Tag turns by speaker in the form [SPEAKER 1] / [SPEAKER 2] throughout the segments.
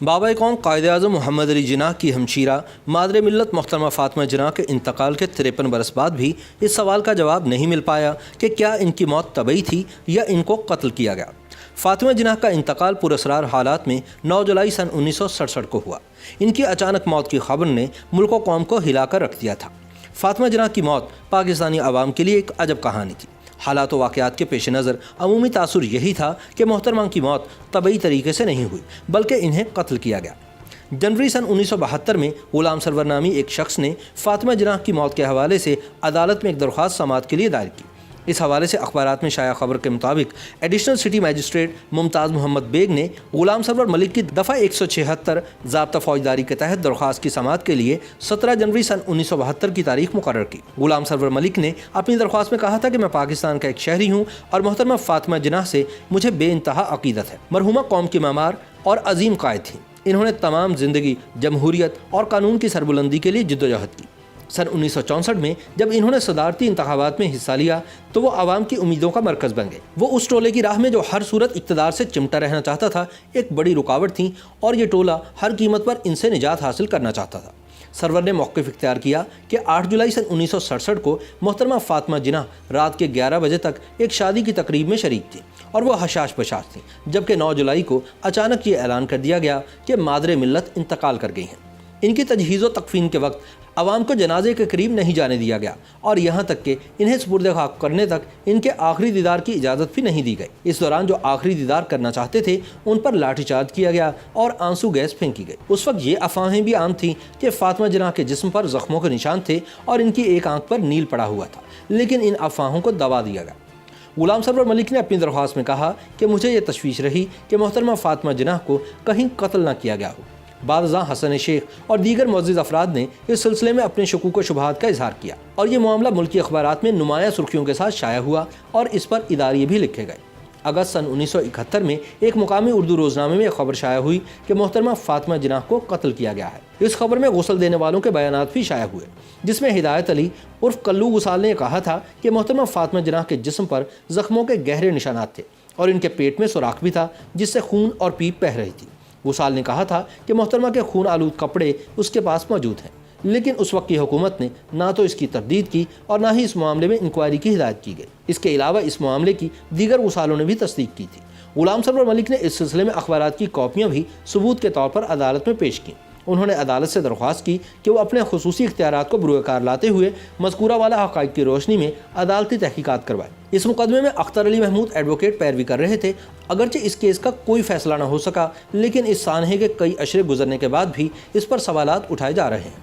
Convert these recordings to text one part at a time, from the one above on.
[SPEAKER 1] بابا قوم قائد اعظم محمد علی جناح کی ہمشیرہ مادر ملت محترمہ فاطمہ جناح کے انتقال کے 53 برس بعد بھی اس سوال کا جواب نہیں مل پایا کہ کیا ان کی موت طبعی تھی یا ان کو قتل کیا گیا۔ فاطمہ جناح کا انتقال پراسرار حالات میں 9 جولائی سن 1967 کو ہوا۔ ان کی اچانک موت کی خبر نے ملک و قوم کو ہلا کر رکھ دیا تھا۔ فاطمہ جناح کی موت پاکستانی عوام کے لیے ایک عجب کہانی تھی۔ حالات و واقعات کے پیش نظر عمومی تاثر یہی تھا کہ محترمہ کی موت طبعی طریقے سے نہیں ہوئی بلکہ انہیں قتل کیا گیا۔ جنوری سن 1972 میں غلام سرور نامی ایک شخص نے فاطمہ جناح کی موت کے حوالے سے عدالت میں ایک درخواست سماعت کے لیے دائر کی۔ اس حوالے سے اخبارات میں شائع خبر کے مطابق ایڈیشنل سٹی میجسٹریٹ ممتاز محمد بیگ نے غلام سرور ملک کی دفعہ 176 ضابطہ فوجداری کے تحت درخواست کی سماعت کے لیے 17 جنوری سن 1972 کی تاریخ مقرر کی۔ غلام سرور ملک نے اپنی درخواست میں کہا تھا کہ میں پاکستان کا ایک شہری ہوں اور محترمہ فاطمہ جناح سے مجھے بے انتہا عقیدت ہے۔ مرحومہ قوم کی معمار اور عظیم قائد تھیں۔ انہوں نے تمام زندگی جمہوریت اور قانون کی سربلندی کے لیے جدوجہد کی۔ سن 1964 میں جب انہوں نے صدارتی انتخابات میں حصہ لیا تو وہ عوام کی امیدوں کا مرکز بن گئے۔ وہ اس ٹولے کی راہ میں جو ہر صورت اقتدار سے چمٹا رہنا چاہتا تھا ایک بڑی رکاوٹ تھیں اور یہ ٹولہ ہر قیمت پر ان سے نجات حاصل کرنا چاہتا تھا۔ سرور نے موقف اختیار کیا کہ 8 جولائی سن 1967 کو محترمہ فاطمہ جناح رات کے 11 بجے تک ایک شادی کی تقریب میں شریک تھیں اور وہ حشاش بشاش تھیں، جبکہ 9 جولائی کو اچانک یہ اعلان کر دیا گیا کہ مادر ملت انتقال کر گئی ہیں۔ ان کی تجہیز و تکفین کے وقت عوام کو جنازے کے قریب نہیں جانے دیا گیا اور یہاں تک کہ انہیں سپرد خاک کرنے تک ان کے آخری دیدار کی اجازت بھی نہیں دی گئی۔ اس دوران جو آخری دیدار کرنا چاہتے تھے ان پر لاٹھی چارج کیا گیا اور آنسو گیس پھینکی گئی۔ اس وقت یہ افواہیں بھی عام تھیں کہ فاطمہ جناح کے جسم پر زخموں کے نشان تھے اور ان کی ایک آنکھ پر نیل پڑا ہوا تھا، لیکن ان افواہوں کو دبا دیا گیا۔ غلام سرور ملک نے اپنی درخواست میں کہا کہ مجھے یہ تشویش رہی کہ محترمہ فاطمہ جناح کو کہیں قتل نہ کیا گیا ہو۔ بعد ازاں حسن شیخ اور دیگر معزز افراد نے اس سلسلے میں اپنے شکوک و شبہات کا اظہار کیا اور یہ معاملہ ملکی اخبارات میں نمایاں سرخیوں کے ساتھ شائع ہوا اور اس پر اداریے بھی لکھے گئے۔ اگست سن 1971 میں ایک مقامی اردو روزنامے میں ایک خبر شائع ہوئی کہ محترمہ فاطمہ جناح کو قتل کیا گیا ہے۔ اس خبر میں غسل دینے والوں کے بیانات بھی شائع ہوئے، جس میں ہدایت علی عرف کلو غسال نے کہا تھا کہ محترمہ فاطمہ جناح کے جسم پر زخموں کے گہرے نشانات تھے اور ان کے پیٹ میں سوراخ بھی تھا جس سے خون اور پیپ بہہ رہی تھی۔ غسال نے کہا تھا کہ محترمہ کے خون آلود کپڑے اس کے پاس موجود ہیں، لیکن اس وقت کی حکومت نے نہ تو اس کی تردید کی اور نہ ہی اس معاملے میں انکوائری کی ہدایت کی گئی۔ اس کے علاوہ اس معاملے کی دیگر غسالوں نے بھی تصدیق کی تھی۔ غلام سرور ملک نے اس سلسلے میں اخبارات کی کاپیاں بھی ثبوت کے طور پر عدالت میں پیش کیں۔ انہوں نے عدالت سے درخواست کی کہ وہ اپنے خصوصی اختیارات کو بروئے کار لاتے ہوئے مذکورہ والا حقائق کی روشنی میں عدالتی تحقیقات کروائے۔ اس مقدمے میں اختر علی محمود ایڈوکیٹ پیروی کر رہے تھے۔ اگرچہ اس کیس کا کوئی فیصلہ نہ ہو سکا، لیکن اس سانحے کے کئی اشرے گزرنے کے بعد بھی اس پر سوالات اٹھائے جا رہے ہیں۔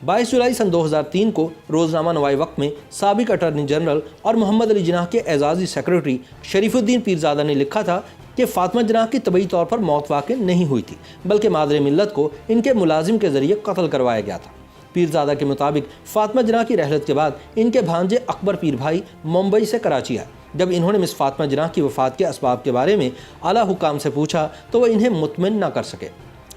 [SPEAKER 1] 22 جولائی سن 2003 کو روزنامہ نوائے وقت میں سابق اٹارنی جنرل اور محمد علی جناح کے اعزازی سیکرٹری شریف الدین پیرزادہ نے لکھا تھا کہ فاطمہ جناح کی طبعی طور پر موت واقع نہیں ہوئی تھی بلکہ مادر ملت کو ان کے ملازم کے ذریعے قتل کروایا گیا تھا۔ پیرزادہ کے مطابق فاطمہ جناح کی رحلت کے بعد ان کے بھانجے اکبر پیر بھائی ممبئی سے کراچی آئے۔ جب انہوں نے مس فاطمہ جناح کی وفات کے اسباب کے بارے میں اعلیٰ حکام سے پوچھا تو وہ انہیں مطمئن نہ کر سکے۔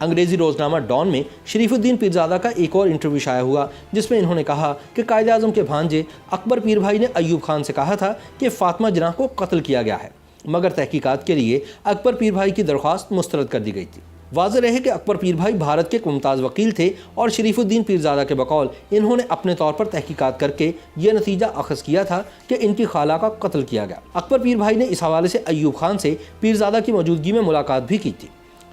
[SPEAKER 1] انگریزی روزنامہ ڈان میں شریف الدین پیرزادہ کا ایک اور انٹرویو شائع ہوا جس میں انہوں نے کہا کہ قائد اعظم کے بھانجے اکبر پیر بھائی نے ایوب خان سے کہا تھا کہ فاطمہ جناح کو قتل کیا گیا ہے، مگر تحقیقات کے لیے اکبر پیر بھائی کی درخواست مسترد کر دی گئی تھی۔ واضح رہے کہ اکبر پیر بھائی بھارت کے ممتاز وکیل تھے اور شریف الدین پیرزادہ کے بقول انہوں نے اپنے طور پر تحقیقات کر کے یہ نتیجہ اخذ کیا تھا کہ ان کی خالہ کا قتل کیا گیا۔ اکبر پیر بھائی نے اس حوالے سے ایوب خان سے پیرزادہ کی موجودگی میں ملاقات بھی کی تھی۔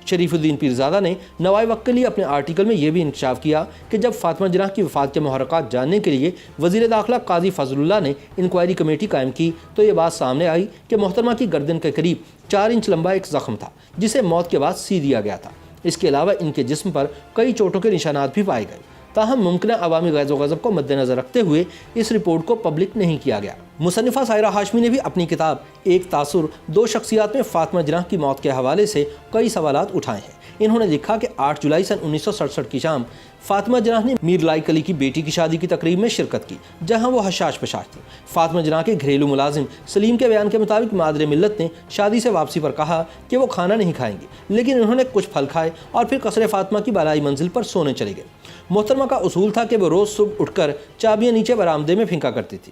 [SPEAKER 1] شریف الدین پیرزادہ نے نوائے وقت کے لیے اپنے آرٹیکل میں یہ بھی انکشاف کیا کہ جب فاطمہ جناح کی وفات کے محرکات جاننے کے لیے وزیر داخلہ قاضی فضل اللہ نے انکوائری کمیٹی قائم کی تو یہ بات سامنے آئی کہ محترمہ کی گردن کے قریب 4 انچ لمبا ایک زخم تھا جسے موت کے بعد سی دیا گیا تھا۔ اس کے علاوہ ان کے جسم پر کئی چوٹوں کے نشانات بھی پائے گئے، تاہم ممکنہ عوامی غیظ و غضب کو مد نظر رکھتے ہوئے اس رپورٹ کو پبلک نہیں کیا گیا۔ مصنفہ سائرہ ہاشمی نے بھی اپنی کتاب ایک تاثر 2 شخصیات میں فاطمہ جناح کی موت کے حوالے سے کئی سوالات اٹھائے ہیں۔ انہوں نے لکھا کہ 8 جولائی سن 1967 کی شام فاطمہ جناح نے میر لائق علی کی بیٹی کی شادی کی تقریب میں شرکت کی جہاں وہ حشاش پشاش تھی۔ فاطمہ جناح کے گھریلو ملازم سلیم کے بیان کے مطابق مادر ملت نے شادی سے واپسی پر کہا کہ وہ کھانا نہیں کھائیں گے، لیکن انہوں نے کچھ پھل کھائے اور پھر قصر فاطمہ کی بالائی منزل پر سونے چلے گئے۔ محترمہ کا اصول تھا کہ وہ روز صبح اٹھ کر چابیاں نیچے برآمدے میں پھینکا کرتی تھی۔